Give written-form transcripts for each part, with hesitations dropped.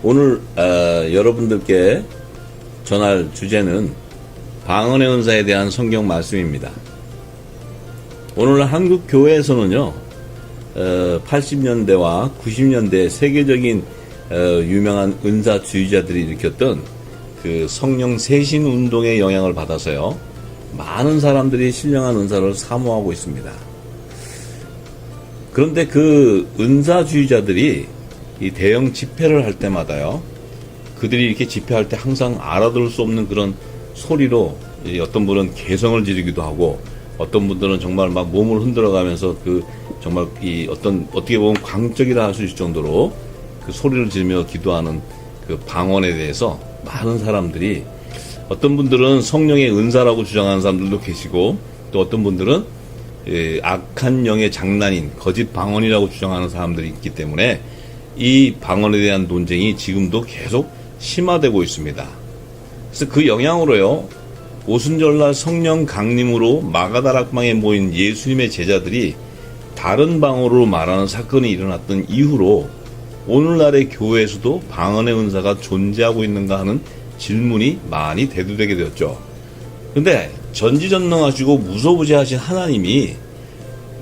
오늘 여러분들께 전할 주제는 방언의 은사에 대한 성경 말씀입니다. 오늘 한국 교회에서는요, 80년대와 90년대 세계적인 유명한 은사주의자들이 일으켰던 그 성령 세신 운동의 영향을 받아서요, 많은 사람들이 신령한 은사를 사모하고 있습니다. 그런데 그 은사주의자들이 이 대형 집회를 할 때마다요, 그들이 이렇게 집회할 때 항상 알아들을 수 없는 그런 소리로 어떤 분은 개성을 지르기도 하고, 어떤 분들은 정말 막 몸을 흔들어가면서 그 정말 이 어떻게 보면 광적이라 할 수 있을 정도로 그 소리를 지르며 기도하는 그 방언에 대해서 많은 사람들이, 어떤 분들은 성령의 은사라고 주장하는 사람들도 계시고, 또 어떤 분들은 악한 영의 장난인 거짓 방언이라고 주장하는 사람들이 있기 때문에 이 방언에 대한 논쟁이 지금도 계속 심화되고 있습니다. 그래서 그 영향으로요, 오순절날 성령 강림으로 마가다락방에 모인 예수님의 제자들이 다른 방언으로 말하는 사건이 일어났던 이후로 오늘날의 교회에서도 방언의 은사가 존재하고 있는가 하는 질문이 많이 대두되게 되었죠. 그런데 전지전능하시고 무소부재하신 하나님이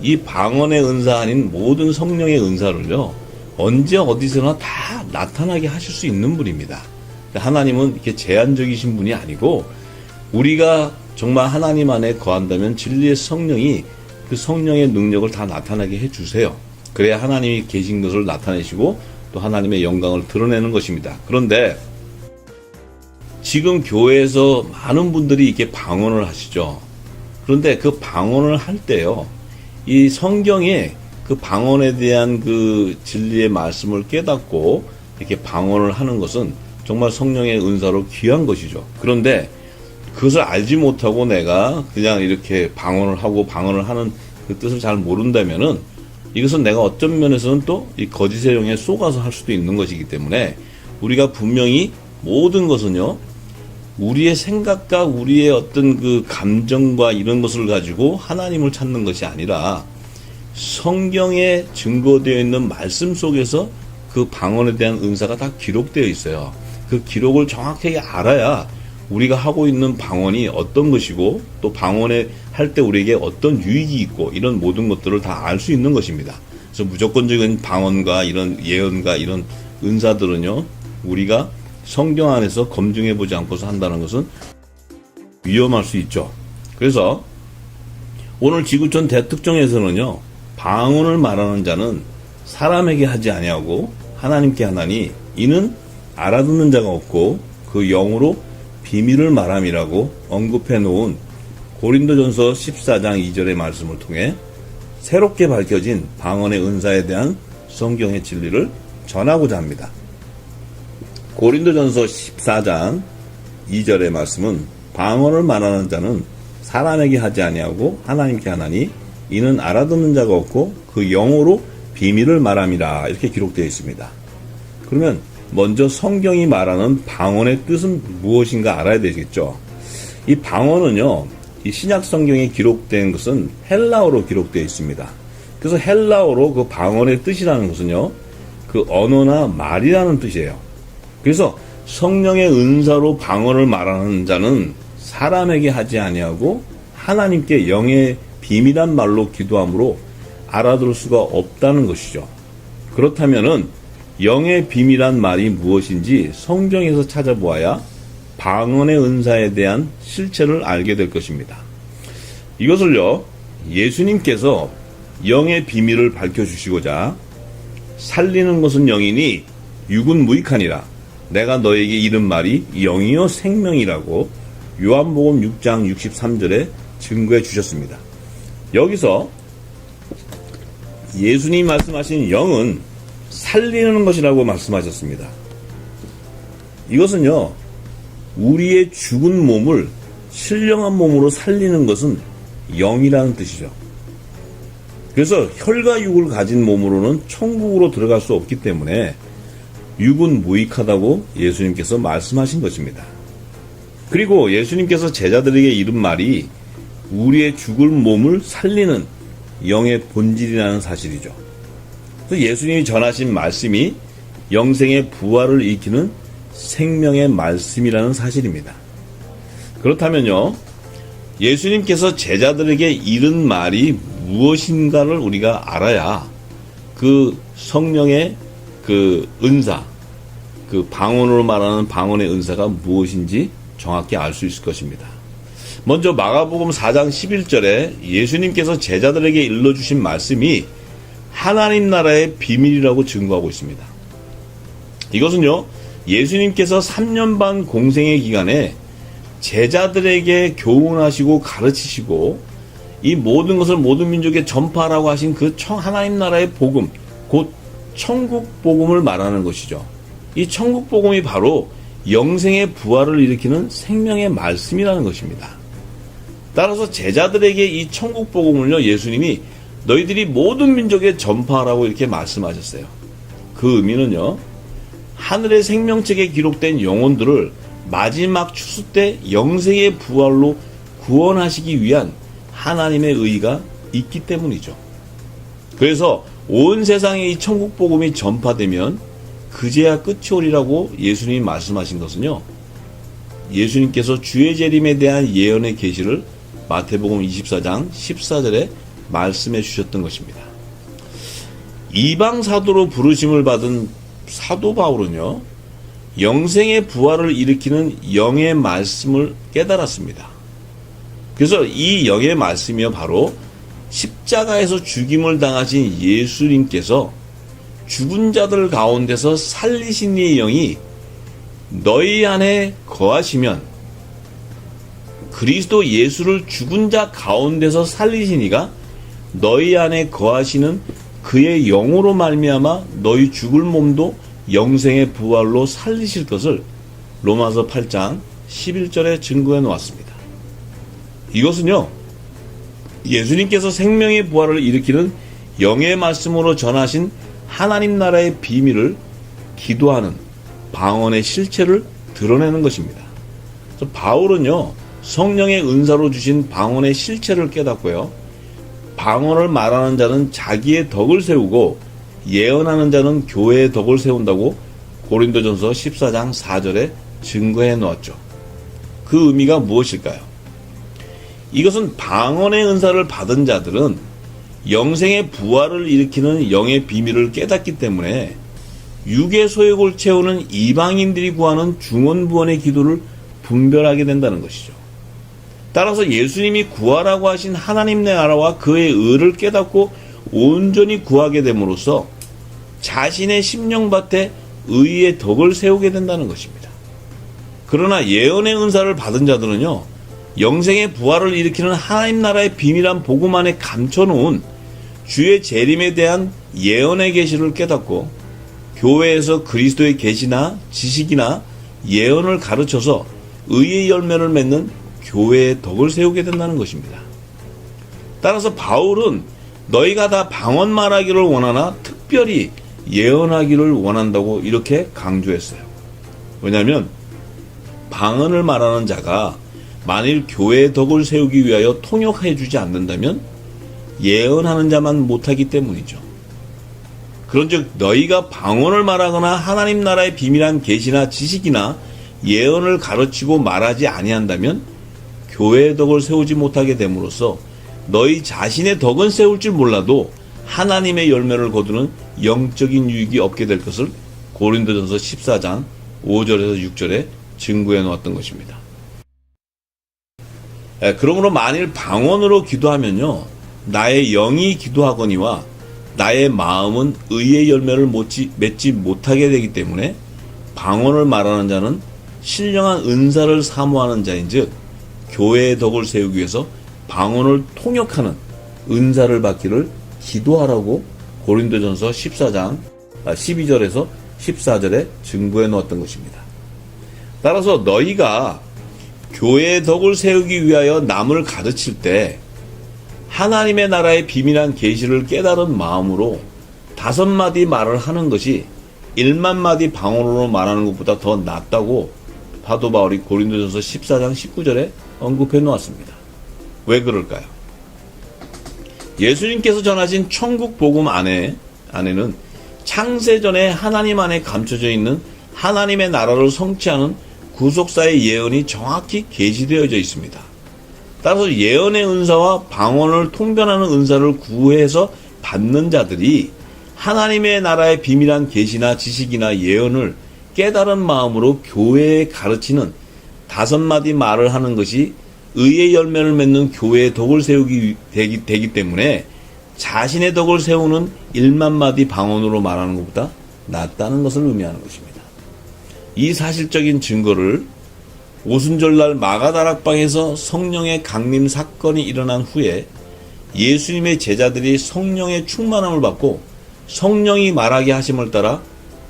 이 방언의 은사 아닌 모든 성령의 은사를요, 언제 어디서나 다 나타나게 하실 수 있는 분입니다. 하나님은 이렇게 제한적이신 분이 아니고, 우리가 정말 하나님 안에 거한다면 진리의 성령이 그 성령의 능력을 다 나타나게 해주세요. 그래야 하나님이 계신 것을 나타내시고 또 하나님의 영광을 드러내는 것입니다. 그런데 지금 교회에서 많은 분들이 이렇게 방언을 하시죠. 그런데 그 방언을 할 때요, 이 성경에 그 방언에 대한 그 진리의 말씀을 깨닫고 이렇게 방언을 하는 것은 정말 성령의 은사로 귀한 것이죠. 그런데 그것을 알지 못하고 내가 그냥 이렇게 방언을 하고 방언을 하는 그 뜻을 잘 모른다면은, 이것은 내가 어떤 면에서는 또 이 거짓의 영에 속아서 할 수도 있는 것이기 때문에, 우리가 분명히 모든 것은요, 우리의 생각과 우리의 어떤 그 감정과 이런 것을 가지고 하나님을 찾는 것이 아니라 성경에 증거되어 있는 말씀 속에서 그 방언에 대한 은사가 다 기록되어 있어요. 그 기록을 정확하게 알아야 우리가 하고 있는 방언이 어떤 것이고, 또 방언에 할 때 우리에게 어떤 유익이 있고, 이런 모든 것들을 다 알 수 있는 것입니다. 그래서 무조건적인 방언과 이런 예언과 이런 은사들은요, 우리가 성경 안에서 검증해 보지 않고서 한다는 것은 위험할 수 있죠. 그래서 오늘 지구촌 대특정에서는요, 방언을 말하는 자는 사람에게 하지 아니하고 하나님께 하나니 이는 알아듣는 자가 없고 그 영으로 비밀을 말함이라고 언급해 놓은 고린도전서 14장 2절의 말씀을 통해 새롭게 밝혀진 방언의 은사에 대한 성경의 진리를 전하고자 합니다. 고린도전서 14장 2절의 말씀은 방언을 말하는 자는 사람에게 하지 아니하고 하나님께 하나니 이는 알아듣는 자가 없고 그 영으로 비밀을 말함이라, 이렇게 기록되어 있습니다. 그러면 먼저 성경이 말하는 방언의 뜻은 무엇인가 알아야 되겠죠. 이 방언은요, 이 신약 성경에 기록된 것은 헬라어로 기록되어 있습니다. 그래서 헬라어로 그 방언의 뜻이라는 것은요, 그 언어나 말이라는 뜻이에요. 그래서 성령의 은사로 방언을 말하는 자는 사람에게 하지 아니하고 하나님께 영의 비밀한 말로 기도함으로 알아들을 수가 없다는 것이죠. 그렇다면은 영의 비밀한 말이 무엇인지 성경에서 찾아보아야 방언의 은사에 대한 실체를 알게 될 것입니다. 이것을요, 예수님께서 영의 비밀을 밝혀주시고자 살리는 것은 영이니 육은 무익하니라. 내가 너에게 이른 말이 영이요 생명이라고 요한복음 6장 63절에 증거해 주셨습니다. 여기서 예수님이 말씀하신 영은 살리는 것이라고 말씀하셨습니다. 이것은요, 우리의 죽은 몸을 신령한 몸으로 살리는 것은 영이라는 뜻이죠. 그래서 혈과 육을 가진 몸으로는 천국으로 들어갈 수 없기 때문에 육은 무익하다고 예수님께서 말씀하신 것입니다. 그리고 예수님께서 제자들에게 이른 말이 우리의 죽을 몸을 살리는 영의 본질이라는 사실이죠. 그래서 예수님이 전하신 말씀이 영생의 부활을 일으키는 생명의 말씀이라는 사실입니다. 그렇다면요, 예수님께서 제자들에게 이른 말이 무엇인가를 우리가 알아야 그 성령의 그 은사, 그 방언으로 말하는 방언의 은사가 무엇인지 정확히 알 수 있을 것입니다. 먼저 마가복음 4장 11절에 예수님께서 제자들에게 일러주신 말씀이 하나님 나라의 비밀이라고 증거하고 있습니다. 이것은요, 예수님께서 3년 반 공생의 기간에 제자들에게 교훈하시고 가르치시고 이 모든 것을 모든 민족에 전파하라고 하신 그 하나님 나라의 복음, 곧 천국 복음을 말하는 것이죠. 이 천국 복음이 바로 영생의 부활을 일으키는 생명의 말씀이라는 것입니다. 따라서 제자들에게 이 천국 복음을요, 예수님이 너희들이 모든 민족에 전파하라고 이렇게 말씀하셨어요. 그 의미는요, 하늘의 생명책에 기록된 영혼들을 마지막 추수 때 영생의 부활로 구원하시기 위한 하나님의 의의가 있기 때문이죠. 그래서 온 세상에 이 천국 복음이 전파되면 그제야 끝이 오리라고 예수님이 말씀하신 것은요, 예수님께서 주의 재림에 대한 예언의 계시를 마태복음 24장 14절에 말씀해 주셨던 것입니다. 이방 사도로 부르심을 받은 사도 바울은요, 영생의 부활을 일으키는 영의 말씀을 깨달았습니다. 그래서 이 영의 말씀이요, 바로 십자가에서 죽임을 당하신 예수님께서 죽은 자들 가운데서 살리신 이의 영이 너희 안에 거하시면, 그리스도 예수를 죽은 자 가운데서 살리신 이가 너희 안에 거하시는 그의 영으로 말미암아 너희 죽을 몸도 영생의 부활로 살리실 것을 로마서 8장 11절에 증거해 놓았습니다. 이것은요, 예수님께서 생명의 부활을 일으키는 영의 말씀으로 전하신 하나님 나라의 비밀을 기도하는 방언의 실체를 드러내는 것입니다. 그래서 바울은요, 성령의 은사로 주신 방언의 실체를 깨닫고요, 방언을 말하는 자는 자기의 덕을 세우고 예언하는 자는 교회의 덕을 세운다고 고린도전서 14장 4절에 증거해 놓았죠. 그 의미가 무엇일까요? 이것은 방언의 은사를 받은 자들은 영생의 부활을 일으키는 영의 비밀을 깨닫기 때문에 육의 소욕을 채우는 이방인들이 구하는 중언부언의 기도를 분별하게 된다는 것이죠. 따라서 예수님이 구하라고 하신 하나님 나라와 그의 의를 깨닫고 온전히 구하게 됨으로써 자신의 심령밭에 의의 덕을 세우게 된다는 것입니다. 그러나 예언의 은사를 받은 자들은요, 영생의 부활을 일으키는 하나님 나라의 비밀한 복음 안에 감춰놓은 주의 재림에 대한 예언의 계시를 깨닫고 교회에서 그리스도의 계시나 지식이나 예언을 가르쳐서 의의 열매를 맺는 교회의 덕을 세우게 된다는 것입니다. 따라서 바울은 너희가 다 방언 말하기를 원하나 특별히 예언하기를 원한다고 이렇게 강조했어요. 왜냐하면 방언을 말하는 자가 만일 교회의 덕을 세우기 위하여 통역해 주지 않는다면 예언하는 자만 못하기 때문이죠. 그런즉 너희가 방언을 말하거나 하나님 나라의 비밀한 계시나 지식이나 예언을 가르치고 말하지 아니한다면 교회의 덕을 세우지 못하게 됨으로써 너희 자신의 덕은 세울 줄 몰라도 하나님의 열매를 거두는 영적인 유익이 없게 될 것을 고린도전서 14장 5절에서 6절에 증거해 놓았던 것입니다. 그러므로 만일 방언으로 기도하면요, 나의 영이 기도하거니와 나의 마음은 의의 열매를 맺지 못하게 되기 때문에 방언을 말하는 자는 신령한 은사를 사모하는 자인즉 교회의 덕을 세우기 위해서 방언을 통역하는 은사를 받기를 기도하라고 고린도전서 14장 12절에서 14절에 증거해 놓았던 것입니다. 따라서 너희가 교회의 덕을 세우기 위하여 남을 가르칠 때 하나님의 나라의 비밀한 계시를 깨달은 마음으로 5마디 말을 하는 것이 1만마디 방언으로 말하는 것보다 더 낫다고 사도 바울이 고린도전서 14장 19절에 언급해 놓았습니다. 왜 그럴까요? 예수님께서 전하신 천국 복음 안에는 창세전에 하나님 안에 감춰져 있는 하나님의 나라를 성취하는 구속사의 예언이 정확히 계시되어져 있습니다. 따라서 예언의 은사와 방언을 통변하는 은사를 구해서 받는 자들이 하나님의 나라의 비밀한 계시나 지식이나 예언을 깨달은 마음으로 교회에 가르치는 5마디 말을 하는 것이 의의 열매를 맺는 교회의 덕을 세우기 되기 때문에 자신의 덕을 세우는 1만 마디 방언으로 말하는 것보다 낫다는 것을 의미하는 것입니다. 이 사실적인 증거를 오순절날 마가다락방에서 성령의 강림 사건이 일어난 후에 예수님의 제자들이 성령의 충만함을 받고 성령이 말하게 하심을 따라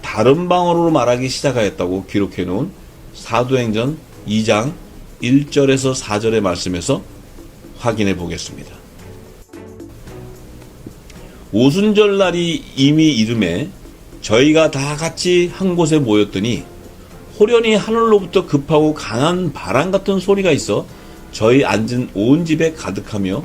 다른 방언으로 말하기 시작하였다고 기록해 놓은 사도행전 2장 1절에서 4절의 말씀에서 확인해 보겠습니다. 오순절날이 이미 이름에 저희가 다 같이 한 곳에 모였더니 호련히 하늘로부터 급하고 강한 바람 같은 소리가 있어 저희 앉은 온 집에 가득하며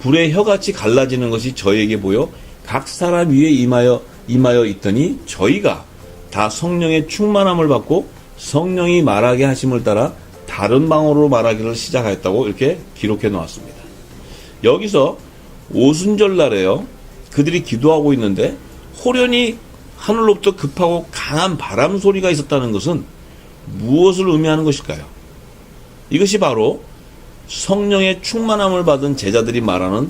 불의 혀같이 갈라지는 것이 저희에게 보여 각 사람 위에 임하여 있더니 저희가 다 성령의 충만함을 받고 성령이 말하게 하심을 따라 다른 방언으로 말하기를 시작하였다고 이렇게 기록해 놓았습니다. 여기서 오순절날에요. 그들이 기도하고 있는데 호련히 하늘로부터 급하고 강한 바람 소리가 있었다는 것은 무엇을 의미하는 것일까요? 이것이 바로 성령의 충만함을 받은 제자들이 말하는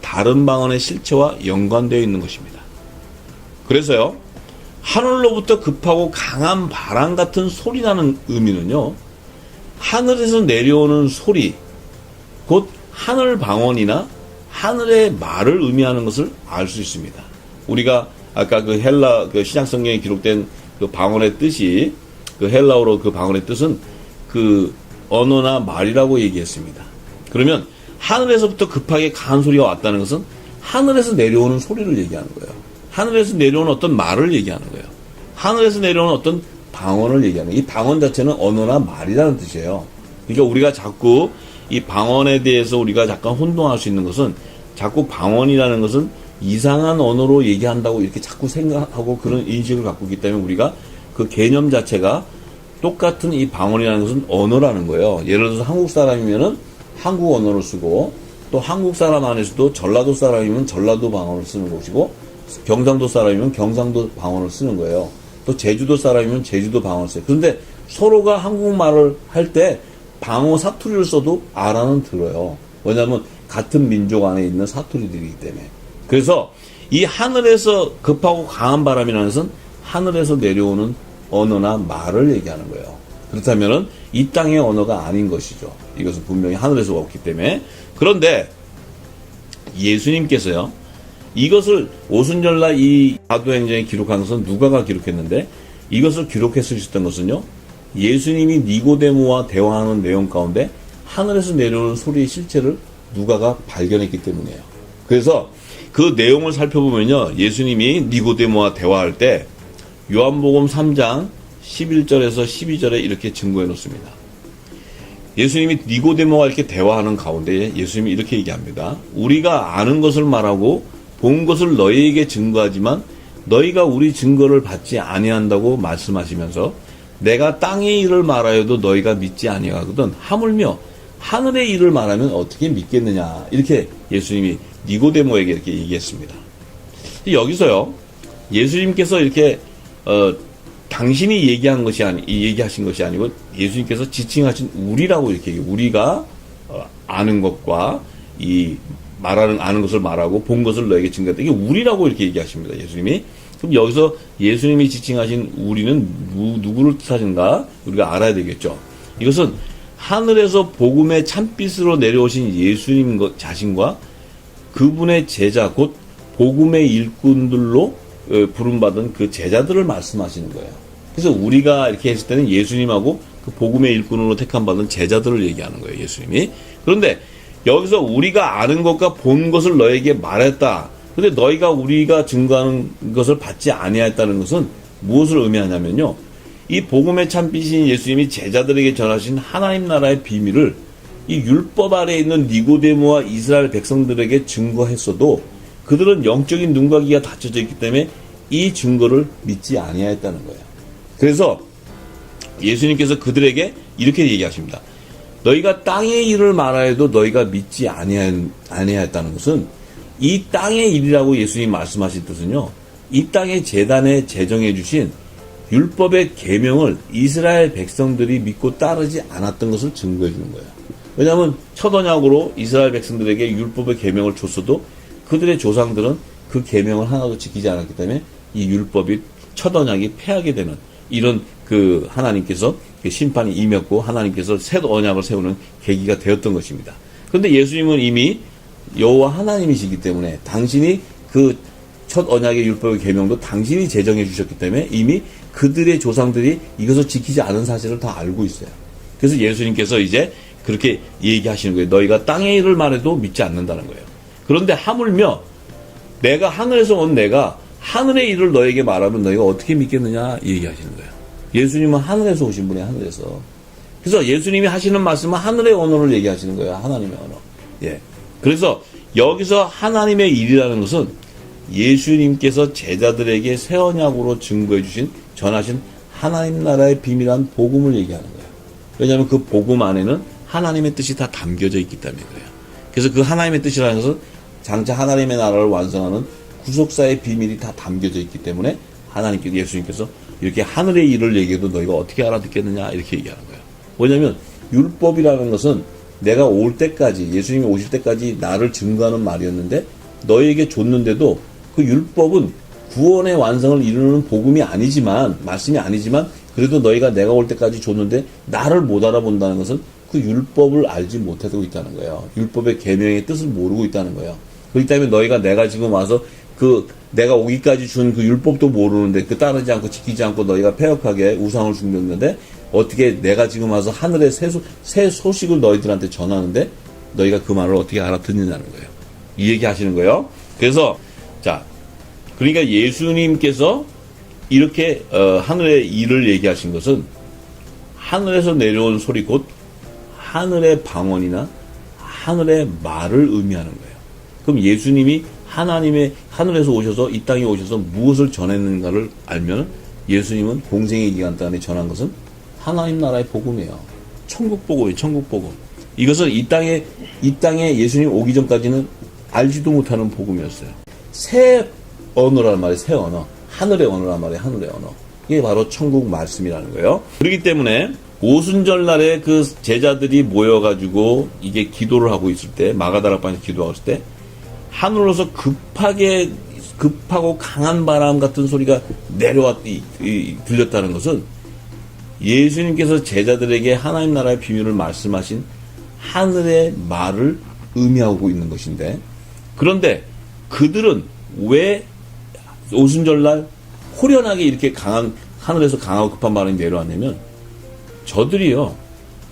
다른 방언의 실체와 연관되어 있는 것입니다. 그래서요, 하늘로부터 급하고 강한 바람 같은 소리라는 의미는요, 하늘에서 내려오는 소리, 곧 하늘 방언이나 하늘의 말을 의미하는 것을 알 수 있습니다. 우리가 아까 그 헬라 그 신약 성경에 기록된 그 방언의 뜻이 그 헬라어로 그 방언의 뜻은 그 언어나 말이라고 얘기했습니다. 그러면 하늘에서부터 급하게 강한 소리가 왔다는 것은 하늘에서 내려오는 소리를 얘기하는 거예요. 하늘에서 내려오는 어떤 말을 얘기하는 거예요. 하늘에서 내려오는 어떤 방언을 얘기하는 거예요. 이 방언 자체는 언어나 말이라는 뜻이에요. 그러니까 우리가 자꾸 이 방언에 대해서 우리가 잠깐 혼동할 수 있는 것은 자꾸 방언이라는 것은 이상한 언어로 얘기한다고 이렇게 자꾸 생각하고 그런 인식을 갖고 있기 때문에 우리가 그 개념 자체가 똑같은 이 방언이라는 것은 언어라는 거예요. 예를 들어서 한국 사람이면은 한국 언어를 쓰고 또 한국 사람 안에서도 전라도 사람이면 전라도 방언을 쓰는 것이고 경상도 사람이면 경상도 방언을 쓰는 거예요. 또 제주도 사람이면 제주도 방언을 써요. 그런데 서로가 한국말을 할 때 방어 사투리를 써도 알아는 들어요. 왜냐하면 같은 민족 안에 있는 사투리들이기 때문에. 그래서 이 하늘에서 급하고 강한 바람이라는 것은 하늘에서 내려오는 언어나 말을 얘기하는 거예요. 그렇다면은 이 땅의 언어가 아닌 것이죠. 이것은 분명히 하늘에서 왔기 때문에. 그런데 예수님께서요, 이것을 오순절날 이 사도행전에 기록한 것은 누가가 기록했는데 이것을 기록했을 수 있었던 것은요, 예수님이 니고데모와 대화하는 내용 가운데 하늘에서 내려오는 소리의 실체를 누가가 발견했기 때문이에요. 그래서 그 내용을 살펴보면요, 예수님이 니고데모와 대화할 때 요한복음 3장 11절에서 12절에 이렇게 증거해 놓습니다. 예수님이 니고데모와 이렇게 대화하는 가운데 예수님이 이렇게 얘기합니다. 우리가 아는 것을 말하고 본 것을 너희에게 증거하지만 너희가 우리 증거를 받지 아니한다고 말씀하시면서 내가 땅의 일을 말하여도 너희가 믿지 아니하거든 하물며 하늘의 일을 말하면 어떻게 믿겠느냐, 이렇게 예수님이 니고데모에게 이렇게 얘기했습니다. 여기서요, 예수님께서 이렇게 당신이 얘기하신 것이 아니고 예수님께서 지칭하신 우리라고 이렇게 우리가 아는 것과 이 아는 것을 말하고 본 것을 너에게 증거했다. 이게 우리라고 이렇게 얘기하십니다. 예수님이. 그럼 여기서 예수님이 지칭하신 우리는 누구를 뜻하신가? 우리가 알아야 되겠죠. 이것은 하늘에서 복음의 참빛으로 내려오신 예수님 자신과 그분의 제자, 곧 복음의 일꾼들로 부름받은 그 제자들을 말씀하시는 거예요. 그래서 우리가 이렇게 했을 때는 예수님하고 그 복음의 일꾼으로 택함받은 제자들을 얘기하는 거예요, 예수님이. 그런데 여기서 우리가 아는 것과 본 것을 너에게 말했다. 근데 너희가 우리가 증거하는 것을 받지 아니하였다는 것은 무엇을 의미하냐면요, 이 복음의 참빛인 예수님이 제자들에게 전하신 하나님 나라의 비밀을 이 율법 아래에 있는 니고데모와 이스라엘 백성들에게 증거했어도 그들은 영적인 눈과 귀가 닫혀져 있기 때문에 이 증거를 믿지 아니하였다는 거예요. 그래서 예수님께서 그들에게 이렇게 얘기하십니다. 너희가 땅의 일을 말하여도 너희가 믿지 아니하였다는 것은 이 땅의 일이라고 예수님 말씀하신 뜻은요. 이 땅의 제단에 제정해 주신 율법의 계명을 이스라엘 백성들이 믿고 따르지 않았던 것을 증거해 주는 거예요. 왜냐하면 첫 언약으로 이스라엘 백성들에게 율법의 계명을 줬어도 그들의 조상들은 그 계명을 하나도 지키지 않았기 때문에 이 율법이 첫 언약이 패하게 되는 이런 그 하나님께서 그 심판이 임했고 하나님께서 새 언약을 세우는 계기가 되었던 것입니다. 그런데 예수님은 이미 여호와 하나님이시기 때문에 당신이 그 첫 언약의 율법의 계명도 당신이 제정해 주셨기 때문에 이미 그들의 조상들이 이것을 지키지 않은 사실을 다 알고 있어요. 그래서 예수님께서 이제 그렇게 얘기하시는 거예요. 너희가 땅의 일을 말해도 믿지 않는다는 거예요. 그런데 하물며 내가 하늘에서 온 내가 하늘의 일을 너에게 말하면 너희가 어떻게 믿겠느냐 얘기하시는 거예요. 예수님은 하늘에서 오신 분이에요. 하늘에서. 그래서 예수님이 하시는 말씀은 하늘의 언어를 얘기하시는 거예요. 하나님의 언어. 예. 그래서 여기서 하나님의 일이라는 것은 예수님께서 제자들에게 새 언약으로 증거해 주신 전하신 하나님 나라의 비밀한 복음을 얘기하는 거예요. 왜냐하면 그 복음 안에는 하나님의 뜻이 다 담겨져 있기 때문에 그래요. 그래서 그 하나님의 뜻이라는 것은 장차 하나님의 나라를 완성하는 구속사의 비밀이 다 담겨져 있기 때문에 하나님께서 예수님께서 이렇게 하늘의 일을 얘기해도 너희가 어떻게 알아듣겠느냐 이렇게 얘기하는 거예요. 왜냐하면 율법이라는 것은 내가 올 때까지 예수님이 오실 때까지 나를 증거하는 말이었는데 너희에게 줬는데도 그 율법은 구원의 완성을 이루는 복음이 아니지만 말씀이 아니지만 그래도 너희가 내가 올 때까지 줬는데 나를 못 알아본다는 것은 그 율법을 알지 못하고 있다는 거예요. 율법의 계명의 뜻을 모르고 있다는 거예요. 그렇기 때문에 너희가 내가 지금 와서 그 내가 오기까지 준 그 율법도 모르는데 그 따르지 않고 지키지 않고 너희가 패역하게 우상을 숭배했는데 어떻게 내가 지금 와서 하늘의 새 소식을 너희들한테 전하는데 너희가 그 말을 어떻게 알아듣느냐는 거예요. 이 얘기 하시는 거예요. 그래서 자, 그러니까 예수님께서 이렇게 하늘의 일을 얘기하신 것은 하늘에서 내려온 소리 곧 하늘의 방언이나 하늘의 말을 의미하는 거예요. 그럼 예수님이 하나님의 하늘에서 오셔서 이 땅에 오셔서 무엇을 전했는가를 알면 예수님은 공생의 기간 동안에 전한 것은 하나님 나라의 복음이에요. 천국 복음이에요. 천국 복음. 이것은 이 땅에 예수님 오기 전까지는 알지도 못하는 복음이었어요. 새 언어란 말이에요. 새 언어. 하늘의 언어란 말이에요. 하늘의 언어. 이게 바로 천국 말씀이라는 거예요. 그렇기 때문에 오순절 날에 그 제자들이 모여가지고 이게 기도를 하고 있을 때 마가다락방에서 기도하고 있을 때 하늘로서 급하고 강한 바람 같은 소리가 들렸다는 것은 예수님께서 제자들에게 하나님 나라의 비밀을 말씀하신 하늘의 말을 의미하고 있는 것인데 그런데 그들은 왜 오순절날 호련하게 이렇게 하늘에서 강하고 급한 바람이 내려왔냐면 저들이요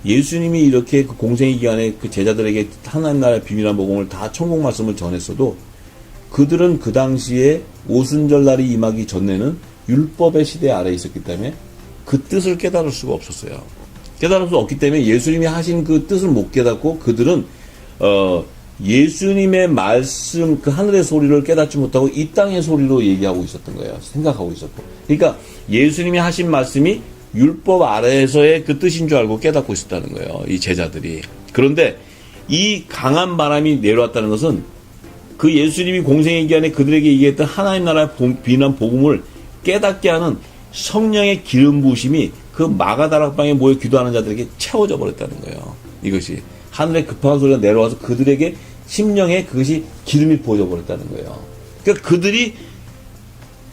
예수님이 이렇게 그 공생의 기간에 그 제자들에게 하나님 나라의 비밀한 복음을 다 천국 말씀을 전했어도 그들은 그 당시에 오순절날이 임하기 전에는 율법의 시대 아래에 있었기 때문에 그 뜻을 깨달을 수가 없었어요. 깨달을 수 없기 때문에 예수님이 하신 그 뜻을 못 깨닫고 그들은 예수님의 말씀 그 하늘의 소리를 깨닫지 못하고 이 땅의 소리로 얘기하고 있었던 거예요. 생각하고 있었고. 그러니까 예수님이 하신 말씀이 율법 아래에서의 그 뜻인 줄 알고 깨닫고 있었다는 거예요. 이 제자들이. 그런데 이 강한 바람이 내려왔다는 것은 그 예수님이 공생의 기간에 그들에게 얘기했던 하나님 나라의 비난 복음을 깨닫게 하는 성령의 기름 부으심이 그 마가다락방에 모여 기도하는 자들에게 채워져 버렸다는 거예요. 이것이 하늘의 급한 소리가 내려와서 그들에게 심령에 그것이 기름이 부어져 버렸다는 거예요. 그러니까 그들이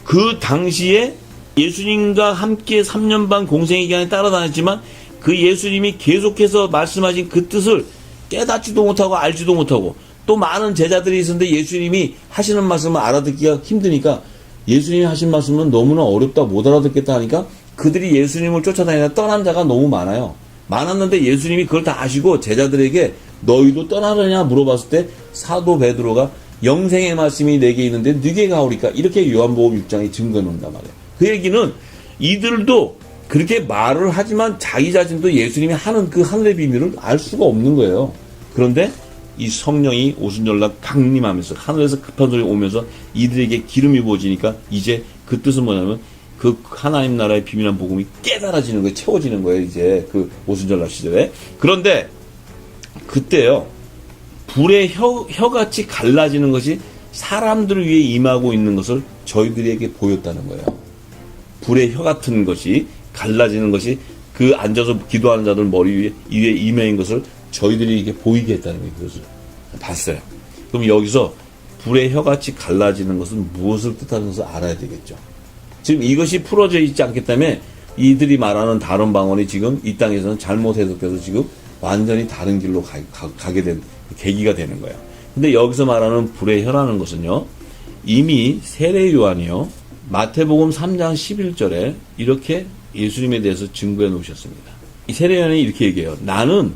그 당시에 예수님과 함께 3년 반 공생의 기간에 따라다녔지만 그 예수님이 계속해서 말씀하신 그 뜻을 깨닫지도 못하고 알지도 못하고 또 많은 제자들이 있었는데 예수님이 하시는 말씀을 알아듣기가 힘드니까 예수님이 하신 말씀은 너무나 어렵다 못 알아듣겠다 하니까 그들이 예수님을 쫓아다니다 떠난 자가 너무 많아요. 많았는데 예수님이 그걸 다 아시고 제자들에게 너희도 떠나느냐 물어봤을 때 사도 베드로가 영생의 말씀이 내게 있는데 네게 가오리까 이렇게 요한복음 6장에 증거해 놓는단 말이에요. 그 얘기는 이들도 그렇게 말을 하지만 자기 자신도 예수님이 하는 그 하늘의 비밀을 알 수가 없는 거예요. 그런데 이 성령이 오순절날 강림하면서 하늘에서 급한 소리 오면서 이들에게 기름이 부어지니까 이제 그 뜻은 뭐냐면 그 하나님 나라의 비밀한 복음이 깨달아지는 거예요. 채워지는 거예요. 이제 그 오순절날 시절에. 그런데 그때요. 불의 혀같이 갈라지는 것이 사람들 위에 임하고 있는 것을 저희들에게 보였다는 거예요. 불의 혀 같은 것이 갈라지는 것이 그 앉아서 기도하는 자들 머리 위에 임해인 것을 저희들이 이게 보이게 했다는 거예요. 그것을 봤어요. 그럼 여기서 불의 혀같이 갈라지는 것은 무엇을 뜻하는 것을 알아야 되겠죠. 지금 이것이 풀어져 있지 않기 때문에 이들이 말하는 다른 방언이 지금 이 땅에서는 잘못 해석돼서 지금 완전히 다른 길로 가게 된 계기가 되는 거예요. 근데 여기서 말하는 불의 혀라는 것은요, 이미 세례 요한이요, 마태복음 3장 11절에 이렇게 예수님에 대해서 증거해 놓으셨습니다. 이 세례 요한이 이렇게 얘기해요. 나는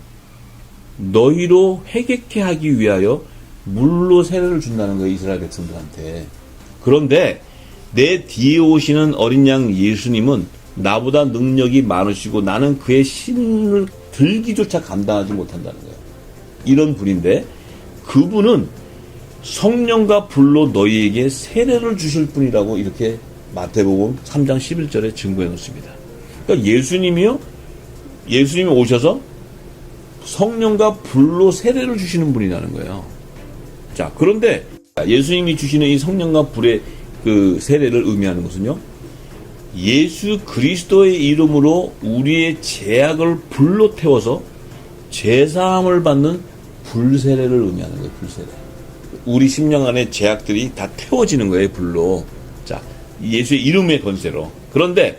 너희로 회개케 하기 위하여 물로 세례를 준다는 거예요. 이스라엘 백성들한테. 그런데 내 뒤에 오시는 어린 양 예수님은 나보다 능력이 많으시고 나는 그의 신을 들기조차 감당하지 못한다는 거예요. 이런 분인데 그분은 성령과 불로 너희에게 세례를 주실 분이라고 이렇게 마태복음 3장 11절에 증거해 놓습니다. 그러니까 예수님이 오셔서 성령과 불로 세례를 주시는 분이라는 거예요. 자, 그런데 예수님이 주시는 이 성령과 불의 그 세례를 의미하는 것은요, 예수 그리스도의 이름으로 우리의 죄악을 불로 태워서 죄사함을 받는 불세례를 의미하는 거예요. 불세례. 우리 심령 안에 죄악들이 다 태워지는 거예요. 불로. 자, 예수의 이름의 권세로. 그런데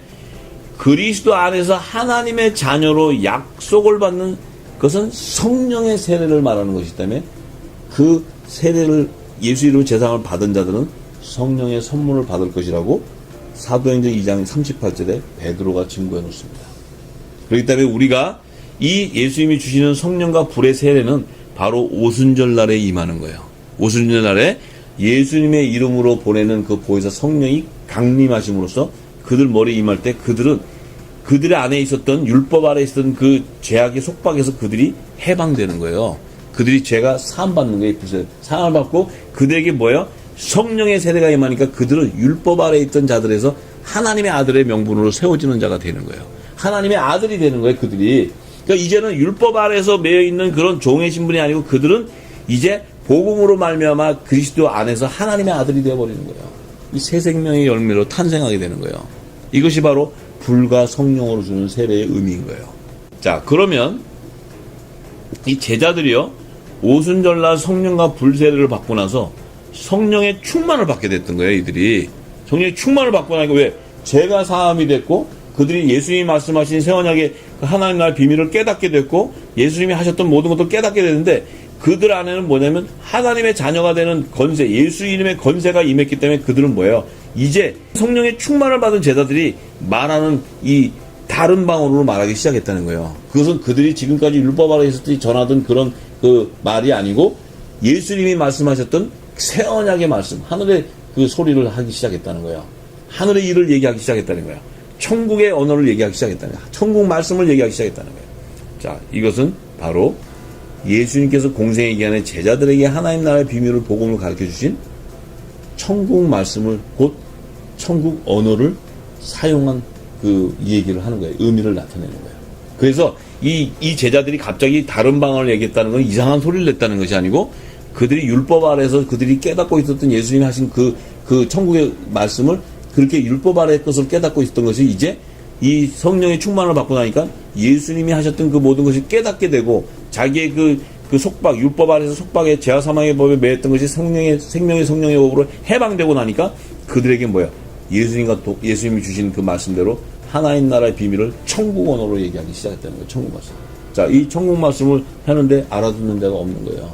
그리스도 안에서 하나님의 자녀로 약속을 받는 것은 성령의 세례를 말하는 것이기 때문에 그 세례를 예수 이름으로 죄사함을 받은 자들은 성령의 선물을 받을 것이라고 사도행전 2장 38절에 베드로가 증거해 놓습니다. 그렇기 때문에 우리가 이 예수님이 주시는 성령과 불의 세례는 바로 오순절 날에 임하는 거예요. 오순절 날에 예수님의 이름으로 보내는 그 보혜사 성령이 강림하심으로써 그들 머리에 임할 때 그들의 안에 있었던 율법 아래 있었던 그 죄악의 속박에서 그들이 해방되는 거예요. 그들이 죄가 사함받는 거예요. 사함을 받고 그들에게 뭐예요? 성령의 세례가 임하니까 그들은 율법 아래 있던 자들에서 하나님의 아들의 명분으로 세워지는 자가 되는 거예요. 하나님의 아들이 되는 거예요. 그들이. 그러니까 이제는 율법 아래서 매여 있는 그런 종의 신분이 아니고 그들은 이제 복음으로 말미암아 그리스도 안에서 하나님의 아들이 되어버리는 거예요. 이 새 생명의 열매로 탄생하게 되는 거예요. 이것이 바로 불과 성령으로 주는 세례의 의미인 거예요. 자, 그러면 이 제자들이요, 오순절날 성령과 불 세례를 받고 나서 성령의 충만을 받게 됐던 거예요. 이들이 성령의 충만을 받고 나니까 왜? 죄가 사함이 됐고 그들이 예수님이 말씀하신 새 언약의 하나님 나라의 비밀을 깨닫게 됐고 예수님이 하셨던 모든 것을 깨닫게 되는데 그들 안에는 뭐냐면 하나님의 자녀가 되는 건세, 예수 이름의 건세가 임했기 때문에 그들은 뭐예요? 이제 성령의 충만을 받은 제자들이 말하는 이 다른 방언으로 말하기 시작했다는 거예요. 그것은 그들이 지금까지 율법 아래 있을 때 전하던 그런 그 말이 아니고 예수님이 말씀하셨던 새 언약의 말씀, 하늘의 그 소리를 하기 시작했다는 거예요. 하늘의 일을 얘기하기 시작했다는 거예요. 천국의 언어를 얘기하기 시작했다는 거예요. 천국 말씀을 얘기하기 시작했다는 거예요. 자, 이것은 바로 예수님께서 공생의 기간에 제자들에게 하나님 나라의 비밀을 복음을 가르쳐 주신 천국 말씀을 곧 천국 언어를 사용한 그 얘기를 하는 거예요. 의미를 나타내는 거예요. 그래서 이 제자들이 갑자기 다른 방언을 얘기했다는 건 이상한 소리를 냈다는 것이 아니고 그들이 율법 아래에서 그들이 깨닫고 있었던 예수님이 하신 그 천국의 말씀을 그렇게 율법 아래의 것을 깨닫고 있었던 것이 이제 이 성령의 충만을 받고 나니까 예수님이 하셨던 그 모든 것이 깨닫게 되고 자기의 그 속박, 율법 아래에서 속박의 죄와 사망의 법에 매였던 것이 생명의 성령의 법으로 해방되고 나니까 그들에게 뭐야? 예수님이 주신 그 말씀대로 하나님 나라의 비밀을 천국 언어로 얘기하기 시작했다는 거예요. 천국 말씀. 자, 이 천국 말씀을 하는데 알아듣는 데가 없는 거예요.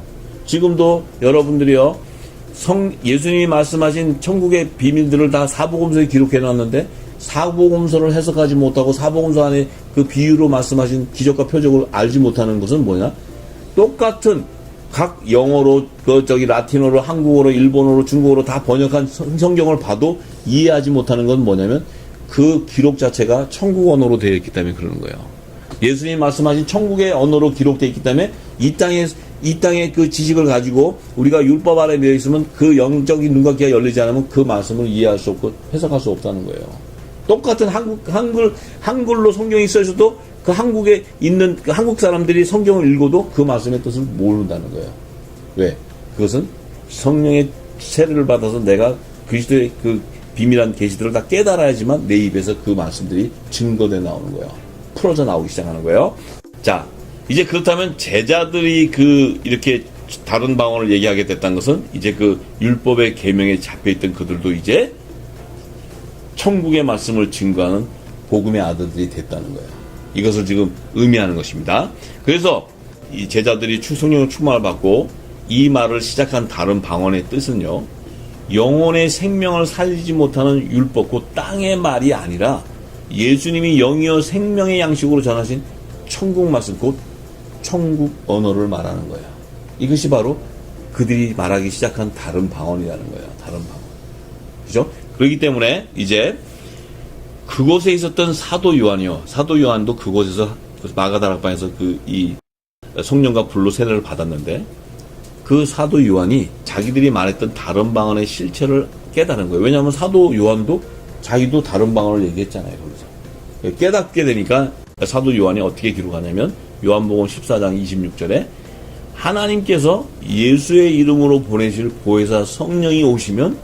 지금도 여러분들이요, 예수님이 말씀하신 천국의 비밀들을 다 사복음서에 기록해 놨는데 사복음서를 해석하지 못하고 사복음서 안에 그 비유로 말씀하신 기적과 표적을 알지 못하는 것은 뭐냐? 똑같은 각 영어로, 라틴어로, 한국어로, 일본어로, 중국어로 다 번역한 성경을 봐도 이해하지 못하는 건 뭐냐면 그 기록 자체가 천국 언어로 되어 있기 때문에 그러는 거예요. 예수님이 말씀하신 천국의 언어로 기록되어 있기 때문에 이 땅에 이 땅의 그 지식을 가지고 우리가 율법 아래 매여 있으면 그 영적인 눈과 귀가 열리지 않으면 그 말씀을 이해할 수 없고 해석할 수 없다는 거예요. 똑같은 한글로 성경이 써있어도 그 한국에 있는 그 한국 사람들이 성경을 읽어도 그 말씀의 뜻을 모른다는 거예요. 왜? 그것은 성령의 세례를 받아서 내가 그리스도의 그 비밀한 계시들을 다 깨달아야지만 내 입에서 그 말씀들이 증거돼 나오는 거예요. 풀어져 나오기 시작하는 거예요. 자, 이제 그렇다면 제자들이 그 이렇게 다른 방언을 얘기하게 됐다는 것은 이제 그 율법의 계명에 잡혀있던 그들도 이제 천국의 말씀을 증거하는 복음의 아들들이 됐다는 거예요. 이것을 지금 의미하는 것입니다. 그래서 이 제자들이 성령의 충만을 받고 이 말을 시작한 다른 방언의 뜻은요, 영혼의 생명을 살리지 못하는 율법, 곧 땅의 말이 아니라 예수님이 영이여 생명의 양식으로 전하신 천국 말씀, 곧 천국 언어를 말하는 거예요. 이것이 바로 그들이 말하기 시작한 다른 방언이라는 거예요. 다른 방언. 그죠? 그렇기 때문에 이제 그곳에 있었던 사도 요한이요. 사도 요한도 그곳에서 마가다락방에서 이 성령과 불로 세례를 받았는데 그 사도 요한이 자기들이 말했던 다른 방언의 실체를 깨달은 거예요. 왜냐하면 사도 요한도 자기도 다른 방언을 얘기했잖아요. 거기서 깨닫게 되니까 사도 요한이 어떻게 기록하냐면 요한복음 14장 26절에 하나님께서 예수의 이름으로 보내실 보혜사 성령이 오시면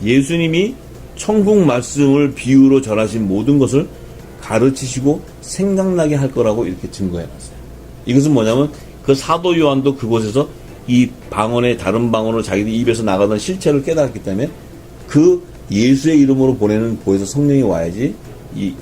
예수님이 천국 말씀을 비유로 전하신 모든 것을 가르치시고 생각나게 할 거라고 이렇게 증거해놨어요. 이것은 뭐냐면 그 사도 요한도 그곳에서 이 방언의 다른 방언으로 자기들 입에서 나가던 실체를 깨달았기 때문에 그 예수의 이름으로 보내는 보혜사 성령이 와야지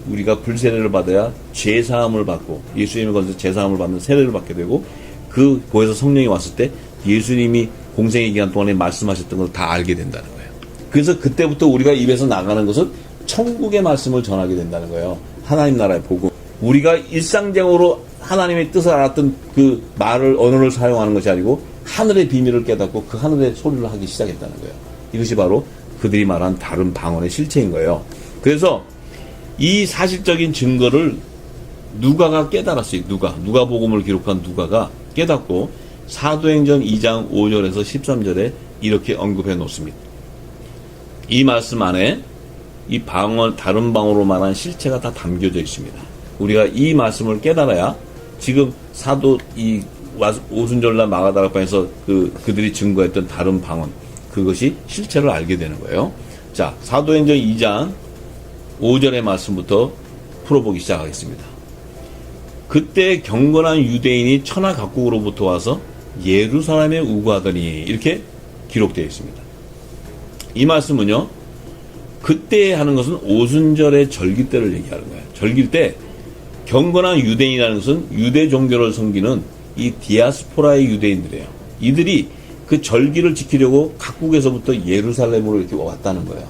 우리가 불세례를 받아야 죄사함을 받고 예수님을 건져 죄사함을 받는 세례를 받게 되고 그 보혜사 성령이 왔을 때 예수님이 공생의 기간 동안에 말씀하셨던 걸 다 알게 된다는 거예요. 그래서 그때부터 우리가 입에서 나가는 것은 천국의 말씀을 전하게 된다는 거예요. 하나님 나라의 복음. 우리가 일상적으로 하나님의 뜻을 알았던 그 언어를 사용하는 것이 아니고 하늘의 비밀을 깨닫고 그 하늘의 소리를 하기 시작했다는 거예요. 이것이 바로 그들이 말한 다른 방언의 실체인 거예요. 그래서 이 사실적인 증거를 누가가 깨달았어요. 누가복음을 기록한 누가가 깨닫고 사도행전 2장 5절에서 13절에 이렇게 언급해 놓습니다. 이 말씀 안에 이 다른 방언으로 말한 실체가 다 담겨져 있습니다. 우리가 이 말씀을 깨달아야 지금 오순절날 마가다락방에서 그들이 증거했던 다른 방언, 그것이 실체를 알게 되는 거예요. 자, 사도행전 2장 5절의 말씀부터 풀어보기 시작하겠습니다. 그때 경건한 유대인이 천하 각국으로부터 와서 예루살렘에 우거하더니 이렇게 기록되어 있습니다. 이 말씀은요, 그때 하는 것은 오순절의 절기 때를 얘기하는 거예요. 절기 때 경건한 유대인이라는 것은 유대 종교를 섬기는 이 디아스포라의 유대인들이에요. 이들이 그 절기를 지키려고 각국에서부터 예루살렘으로 이렇게 왔다는 거예요.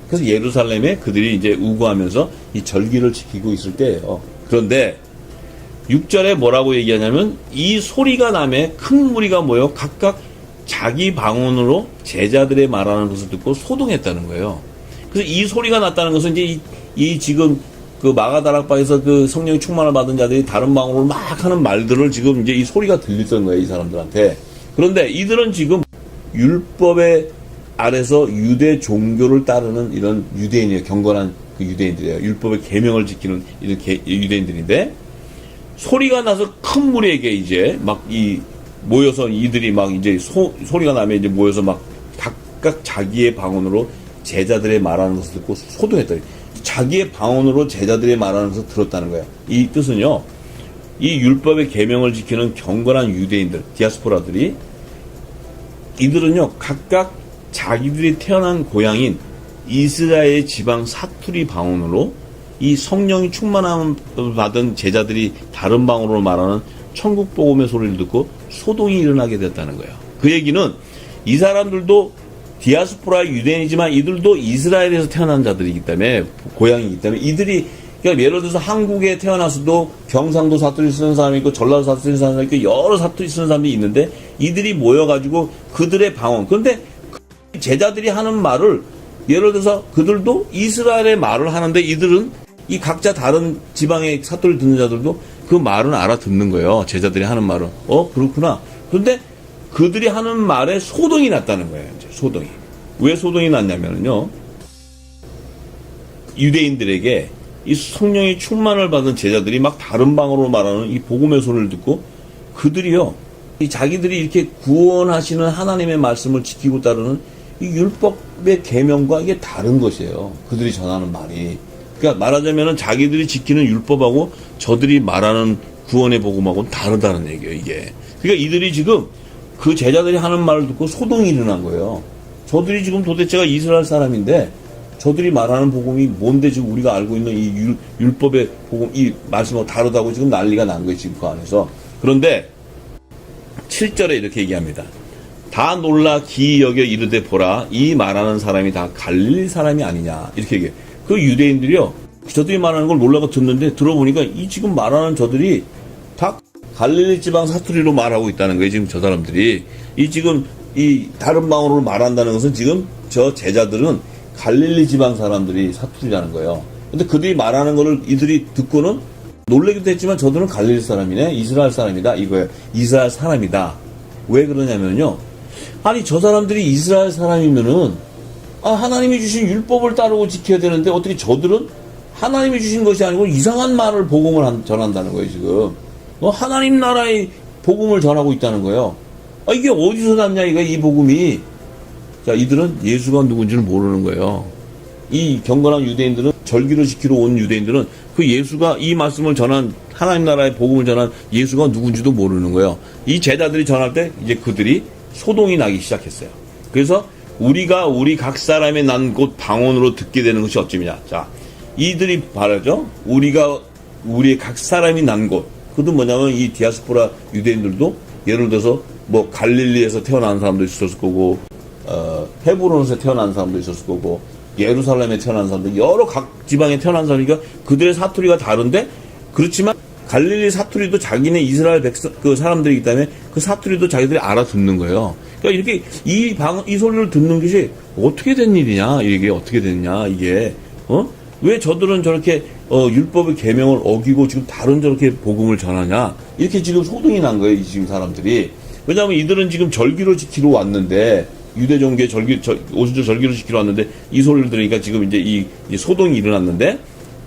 그래서 예루살렘에 그들이 이제 우거하면서 이 절기를 지키고 있을 때예요. 그런데 6절에 뭐라고 얘기하냐면 이 소리가 나매 큰 무리가 모여 각각 자기 방언으로 제자들의 말하는 것을 듣고 소동했다는 거예요. 그래서 이 소리가 났다는 것은 이제 이 지금 그 마가다락방에서 그 성령의 충만을 받은 자들이 다른 방언으로 막 하는 말들을 지금 이제 이 소리가 들렸던 거예요, 이 사람들한테. 그런데 이들은 지금 율법의 아래서 유대 종교를 따르는 이런 유대인이에요. 경건한 그 유대인들이에요. 율법의 계명을 지키는 이런 유대인들인데 소리가 나서 큰 무리에게 이제 막 모여서 이들이 막 이제 소리가 나면 이제 모여서 막 각각 자기의 방언으로 제자들의 말하는 것을 듣고 소동했더니 자기의 방언으로 제자들의 말하는 것을 들었다는 거예요. 이 뜻은요, 이 율법의 계명을 지키는 경건한 유대인들, 디아스포라들이 이들은요 각각 자기들이 태어난 고향인 이스라엘 지방 사투리 방언으로 이 성령이 충만함을 받은 제자들이 다른 방언으로 말하는 천국 복음의 소리를 듣고 소동이 일어나게 됐다는 거예요. 그 얘기는 이 사람들도 디아스포라 유대인이지만 이들도 이스라엘에서 태어난 자들이기 때문에 고향이기 때문에 이들이 그러니까 예를 들어서 한국에 태어나서도 경상도 사투리 쓰는 사람이 있고 전라도 사투리 쓰는 사람이 있고 여러 사투리 쓰는 사람이 있는데 이들이 모여가지고 그들의 방언 그런데 제자들이 하는 말을 예를 들어서 그들도 이스라엘의 말을 하는데 이들은 이 각자 다른 지방의 사투리 듣는 자들도 그 말은 알아듣는 거예요. 제자들이 하는 말은. 그렇구나. 그런데 그들이 하는 말에 소동이 났다는 거예요. 이제 소동이. 왜 소동이 났냐면요. 유대인들에게 이 성령의 충만을 받은 제자들이 막 다른 방언으로 말하는 이 복음의 소리를 듣고 그들이요. 이 자기들이 이렇게 구원하시는 하나님의 말씀을 지키고 따르는 이 율법의 계명과 이게 다른 것이에요. 그들이 전하는 말이. 그러니까 말하자면은 자기들이 지키는 율법하고 저들이 말하는 구원의 복음하고는 다르다는 얘기예요, 이게. 그러니까 이들이 지금 그 제자들이 하는 말을 듣고 소동이 일어난 거예요. 저들이 지금 도대체가 이스라엘 사람인데 저들이 말하는 복음이 뭔데 지금 우리가 알고 있는 이 율법의 복음, 이 말씀하고 다르다고 지금 난리가 난 거예요, 지금 그 안에서. 그런데 7절에 이렇게 얘기합니다. 다 놀라 기이 여겨 이르되 보라, 이 말하는 사람이 다 갈릴리 사람이 아니냐. 이렇게 얘기해요. 그 유대인들이요, 저들이 말하는 걸 놀라고 듣는데 들어보니까 이 지금 말하는 저들이 다 갈릴리 지방 사투리로 말하고 있다는 거예요. 지금 저 사람들이. 이 지금 이 다른 방언으로 말한다는 것은 지금 저 제자들은 갈릴리 지방 사람들이 사투리라는 거예요. 근데 그들이 말하는 거를 이들이 듣고는 놀라기도 했지만 저들은 갈릴리 사람이네, 이스라엘 사람이다, 이거예요. 이스라엘 사람이다. 왜 그러냐면요. 아니, 저 사람들이 이스라엘 사람이면은, 하나님이 주신 율법을 따르고 지켜야 되는데 어떻게 저들은 하나님이 주신 것이 아니고 이상한 말을 복음을 전한다는 거예요, 지금. 하나님 나라의 복음을 전하고 있다는 거예요. 이게 어디서 났냐, 이 복음이. 자, 이들은 예수가 누군지를 모르는 거예요. 이 경건한 유대인들은, 절기를 지키러 온 유대인들은 그 예수가 이 말씀을 전한, 하나님 나라의 복음을 전한 예수가 누군지도 모르는 거예요. 이 제자들이 전할 때 이제 그들이 소동이 나기 시작했어요. 그래서 우리가 우리 각 사람의 난 곳 방언으로 듣게 되는 것이 어찌냐. 자, 이들이 말하죠. 우리가 우리의 각 사람이 난 곳. 그것도 뭐냐면 이 디아스포라 유대인들도 예를 들어서 뭐 갈릴리에서 태어난 사람도 있었을 거고, 헤브론에서 태어난 사람도 있었을 거고, 예루살렘에 태어난 사람들, 여러 각 지방에 태어난 사람이니까 그들의 사투리가 다른데, 그렇지만 갈릴리 사투리도 자기네 이스라엘 그 사람들이기 때문에 그 사투리도 자기들이 알아듣는 거예요. 그러니까 이렇게 이 소리를 듣는 것이 어떻게 된 일이냐, 이게 어떻게 됐냐, 이게, 왜 저들은 저렇게, 율법의 계명을 어기고 지금 다른 저렇게 복음을 전하냐, 이렇게 지금 소동이 난 거예요, 이 지금 사람들이. 왜냐하면 이들은 지금 절기를 지키러 왔는데, 유대 종교의 오순절 절기를 지키러 왔는데, 이 소리를 들으니까 지금 이제 이 소동이 일어났는데,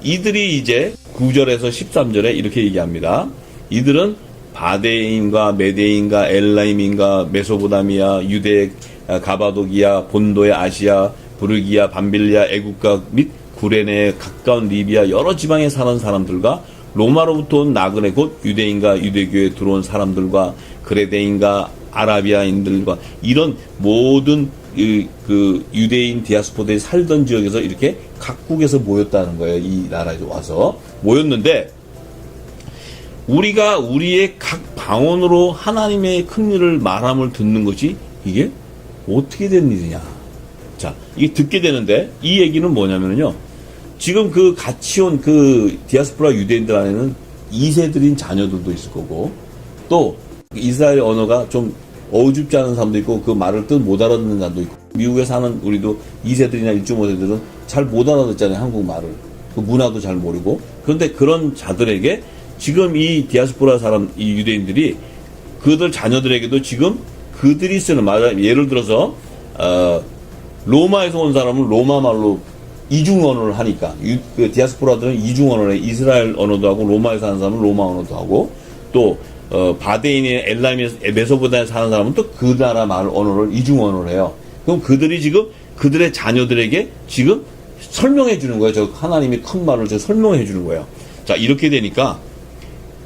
이들이 이제 9절에서 13절에 이렇게 얘기합니다. 이들은 바데인과 메데인과 엘라임인과 메소보다미아, 유대, 가바도기아, 본도의 아시아, 부르기아, 밤빌리아, 애국가 및 구레네 가까운 리비아 여러 지방에 사는 사람들과 로마로부터 온 나그네 곧 유대인과 유대교에 들어온 사람들과 그레데인과 아라비아인들과 이런 모든 그 유대인 디아스포라들이 살던 지역에서 이렇게 각국에서 모였다는 거예요. 이 나라에 와서 모였는데, 우리가 우리의 각 방언으로 하나님의 큰 일을 말함을 듣는 것이 이게 어떻게 된 일이냐. 자, 이게 듣게 되는데, 이 얘기는 뭐냐면요. 지금 그 같이 온 그 디아스포라 유대인들 안에는 2세들인 자녀들도 있을 거고, 또 이스라엘 언어가 좀 어줍지 않은 사람도 있고, 그 말을 뜻 못 알아듣는 사람도 있고, 미국에 사는 우리도 2세들이나 1.5세들은 잘 못 알아듣잖아요, 한국말을. 그 문화도 잘 모르고. 그런데 그런 자들에게 지금 이 디아스포라 사람, 이 유대인들이 그들 자녀들에게도 지금 그들이 쓰는 말, 예를 들어서, 로마에서 온 사람은 로마 말로 이중 언어를 하니까, 그 디아스포라들은 이중 언어를 해. 이스라엘 언어도 하고, 로마에 사는 사람은 로마 언어도 하고, 또, 바데인의 엘라임에 메소보다에 사는 사람은 또 그 나라 말 언어를 이중 언어를 해요. 그럼 그들이 지금 그들의 자녀들에게 지금 설명해 주는 거예요. 저 하나님의 큰 말을 저 설명해 주는 거예요. 자, 이렇게 되니까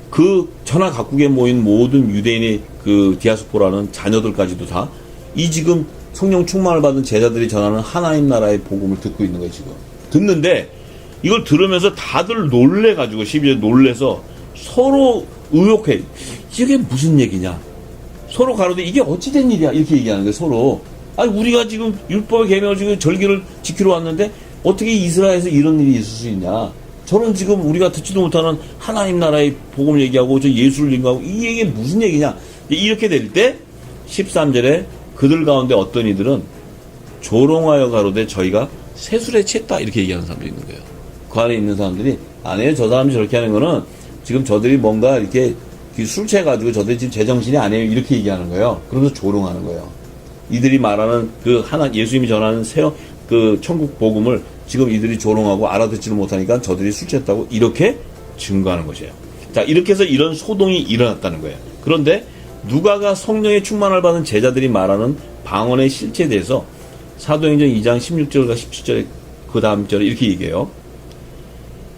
그 천하 각국에 모인 모든 유대인의 그 디아스포라는 자녀들까지도 다 이 지금 성령 충만을 받은 제자들이 전하는 하나님 나라의 복음을 듣고 있는 거예요, 지금. 듣는데 이걸 들으면서 다들 놀래가지고 12절 놀래서 서로 의혹해. 이게 무슨 얘기냐? 서로 가로되 이게 어찌된 일이야? 이렇게 얘기하는 거예요, 서로. 아니, 우리가 지금 율법의 계명을 지금 절기를 지키러 왔는데 어떻게 이스라엘에서 이런 일이 있을 수 있냐? 저는 지금 우리가 듣지도 못하는 하나님 나라의 복음을 얘기하고 저 예수를 얘기하고 이 얘기가 무슨 얘기냐? 이렇게 될 때 13절에 그들 가운데 어떤 이들은 조롱하여 가로되 저희가 세술에 취했다 이렇게 얘기하는 사람도 있는 거예요. 그 안에 있는 사람들이 아니에요, 저 사람이 저렇게 하는 거는 지금 저들이 뭔가 이렇게 술 취해가지고 저들 지금 제정신이 아니에요. 이렇게 얘기하는 거예요. 그러면서 조롱하는 거예요. 이들이 말하는 예수님이 전하는 천국 복음을 지금 이들이 조롱하고 알아듣지를 못하니까 저들이 술 취했다고 이렇게 증거하는 것이에요. 자, 이렇게 해서 이런 소동이 일어났다는 거예요. 그런데 누가가 성령의 충만을 받은 제자들이 말하는 방언의 실체에 대해서 사도행전 2장 16절과 17절에 그 다음 절에 이렇게 얘기해요.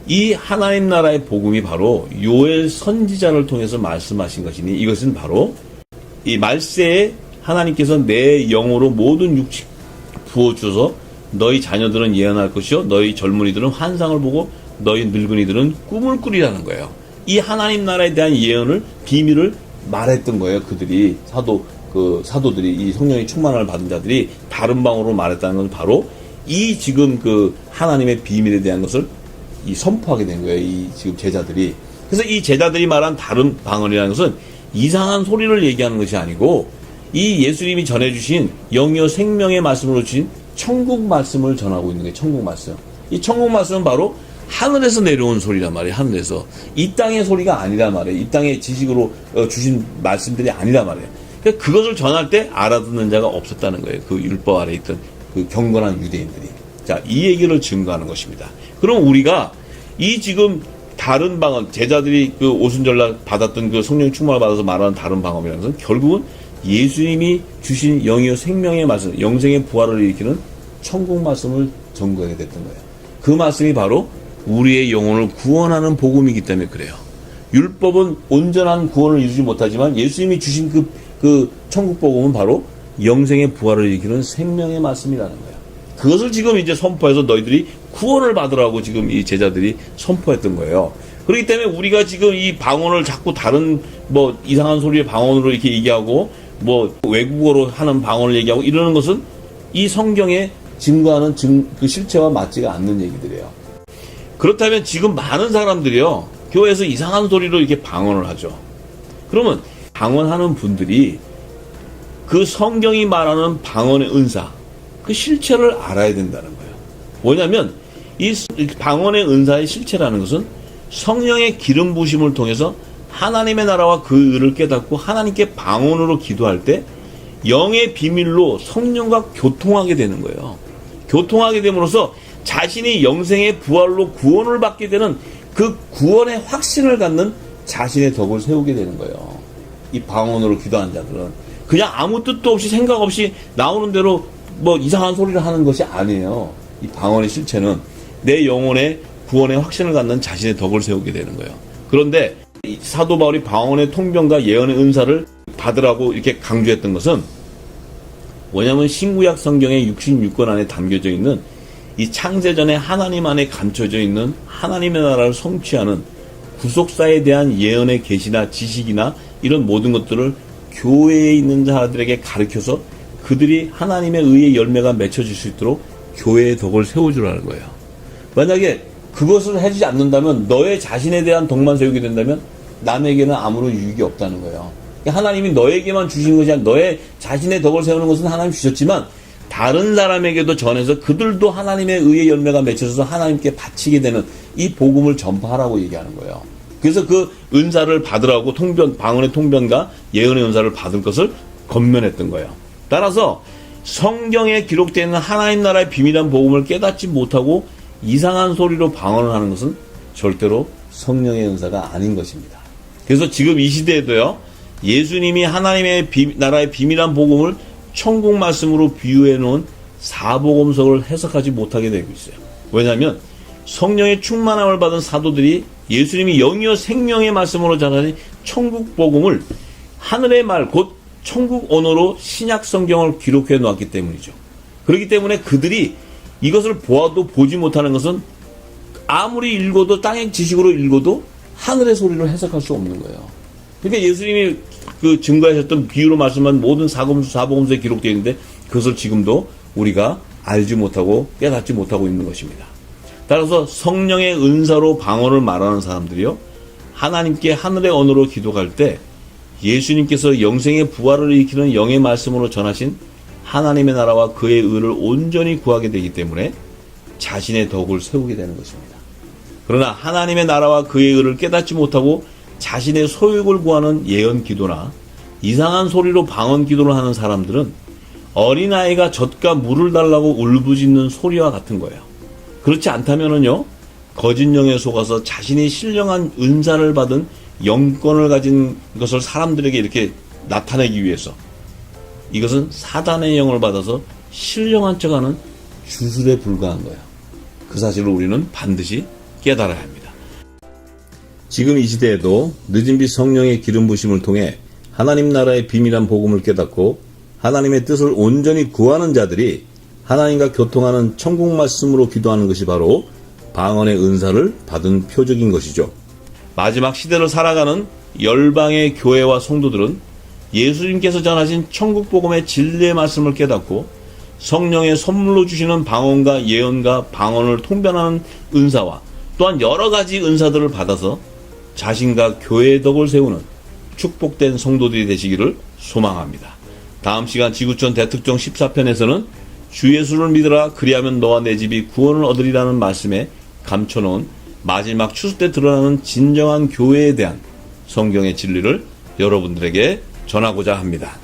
이 하나님 나라의 복음이 바로 요엘 선지자를 통해서 말씀하신 것이니 이것은 바로 이 말세에 하나님께서 내 영으로 모든 육식 부어주셔서 너희 자녀들은 예언할 것이요 너희 젊은이들은 환상을 보고 너희 늙은이들은 꿈을 꾸리라는 거예요. 이 하나님 나라에 대한 예언을 비밀을 말했던 거예요. 그들이 사도들이 이 성령의 충만을 받은 자들이 다른 방언으로 말했다는 건 바로 이 지금 하나님의 비밀에 대한 것을 선포하게 된 거예요. 이 지금 제자들이. 그래서 이 제자들이 말한 다른 방언이라는 것은 이상한 소리를 얘기하는 것이 아니고 이 예수님이 전해주신 영이요 생명의 말씀으로 주신 천국 말씀을 전하고 있는 거예요. 천국 말씀. 이 천국 말씀은 바로 하늘에서 내려온 소리란 말이에요. 하늘에서. 이 땅의 소리가 아니란 말이에요. 이 땅의 지식으로 주신 말씀들이 아니란 말이에요. 그러니까 그것을 전할 때 알아듣는 자가 없었다는 거예요. 그 율법 아래 있던 그 경건한 유대인들이. 자, 이 얘기를 증거하는 것입니다. 그럼 우리가 이 지금 다른 방언, 제자들이 오순절날 받았던 성령 충만을 받아서 말하는 다른 방언이라는 것은 결국은 예수님이 주신 영이요 생명의 말씀, 영생의 부활을 일으키는 천국 말씀을 전거하게 됐던 거예요. 그 말씀이 바로 우리의 영혼을 구원하는 복음이기 때문에 그래요. 율법은 온전한 구원을 이루지 못하지만 예수님이 주신 그 천국 복음은 바로 영생의 부활을 일으키는 생명의 말씀이라는 거예요. 그것을 지금 이제 선포해서 너희들이 구원을 받으라고 지금 이 제자들이 선포했던 거예요. 그렇기 때문에 우리가 지금 이 방언을 자꾸 다른 이상한 소리의 방언으로 이렇게 얘기하고 외국어로 하는 방언을 얘기하고 이러는 것은 이 성경에 증거하는 그 실체와 맞지가 않는 얘기들이에요. 그렇다면 지금 많은 사람들이요, 교회에서 이상한 소리로 이렇게 방언을 하죠. 그러면 방언하는 분들이 그 성경이 말하는 방언의 은사, 그 실체를 알아야 된다는 거예요. 뭐냐면 이 방언의 은사의 실체라는 것은 성령의 기름 부심을 통해서 하나님의 나라와 그 의를 깨닫고 하나님께 방언으로 기도할 때 영의 비밀로 성령과 교통하게 되는 거예요. 교통하게 됨으로써 자신이 영생의 부활로 구원을 받게 되는 그 구원의 확신을 갖는 자신의 덕을 세우게 되는 거예요. 이 방언으로 기도한 자들은 그냥 아무 뜻도 없이 생각 없이 나오는 대로 이상한 소리를 하는 것이 아니에요. 이 방언의 실체는 내 영혼의 구원의 확신을 갖는 자신의 덕을 세우게 되는 거예요. 그런데 사도 바울이 방언의 통변과 예언의 은사를 받으라고 이렇게 강조했던 것은 뭐냐면 신구약 성경의 66권 안에 담겨져 있는 이 창세전에 하나님 안에 감춰져 있는 하나님의 나라를 성취하는 구속사에 대한 예언의 계시나 지식이나 이런 모든 것들을 교회에 있는 자들에게 가르쳐서 그들이 하나님의 의의 열매가 맺혀질 수 있도록 교회의 덕을 세워주라는 거예요. 만약에 그것을 해주지 않는다면 너의 자신에 대한 덕만 세우게 된다면 남에게는 아무런 유익이 없다는 거예요. 하나님이 너에게만 주신 것이 아니라 너의 자신의 덕을 세우는 것은 하나님 주셨지만 다른 사람에게도 전해서 그들도 하나님의 의의 열매가 맺혀서 하나님께 바치게 되는 이 복음을 전파하라고 얘기하는 거예요. 그래서 그 은사를 받으라고 방언의 통변과 예언의 은사를 받을 것을 권면했던 거예요. 따라서 성경에 기록되어 있는 하나님 나라의 비밀한 복음을 깨닫지 못하고 이상한 소리로 방언을 하는 것은 절대로 성령의 은사가 아닌 것입니다. 그래서 지금 이 시대에도요, 예수님이 하나님의 나라의 비밀한 복음을 천국 말씀으로 비유해 놓은 사복음서를 해석하지 못하게 되고 있어요. 왜냐하면 성령의 충만함을 받은 사도들이 예수님이 영이요 생명의 말씀으로 전하는 천국 복음을 하늘의 말 곧 천국 언어로 신약 성경을 기록해 놓았기 때문이죠. 그렇기 때문에 그들이 이것을 보아도 보지 못하는 것은 아무리 읽어도 땅의 지식으로 읽어도 하늘의 소리로 해석할 수 없는 거예요. 그러니까 예수님이 증거하셨던 비유로 말씀한 모든 사복음서에 기록되어 있는데 그것을 지금도 우리가 알지 못하고 깨닫지 못하고 있는 것입니다. 따라서 성령의 은사로 방언을 말하는 사람들이요, 하나님께 하늘의 언어로 기도할 때 예수님께서 영생의 부활을 일으키는 영의 말씀으로 전하신 하나님의 나라와 그의 의를 온전히 구하게 되기 때문에 자신의 덕을 세우게 되는 것입니다. 그러나 하나님의 나라와 그의 의를 깨닫지 못하고 자신의 소욕을 구하는 예언 기도나 이상한 소리로 방언 기도를 하는 사람들은 어린아이가 젖과 물을 달라고 울부짖는 소리와 같은 거예요. 그렇지 않다면은요, 거짓 영에 속아서 자신이 신령한 은사를 받은 영권을 가진 것을 사람들에게 이렇게 나타내기 위해서, 이것은 사단의 영을 받아서 신령한 척하는 주술에 불과한 거예요. 그 사실을 우리는 반드시 깨달아야 합니다. 지금 이 시대에도 늦은빛 성령의 기름 부심을 통해 하나님 나라의 비밀한 복음을 깨닫고 하나님의 뜻을 온전히 구하는 자들이 하나님과 교통하는 천국 말씀으로 기도하는 것이 바로 방언의 은사를 받은 표적인 것이죠. 마지막 시대를 살아가는 열방의 교회와 성도들은 예수님께서 전하신 천국 복음의 진리의 말씀을 깨닫고 성령의 선물로 주시는 방언과 예언과 방언을 통변하는 은사와 또한 여러 가지 은사들을 받아서 자신과 교회의 덕을 세우는 축복된 성도들이 되시기를 소망합니다. 다음 시간 지구촌 대특종 14편에서는 주 예수를 믿으라 그리하면 너와 내 집이 구원을 얻으리라는 말씀에 감춰놓은 마지막 추수 때 드러나는 진정한 교회에 대한 성경의 진리를 여러분들에게 전하고자 합니다.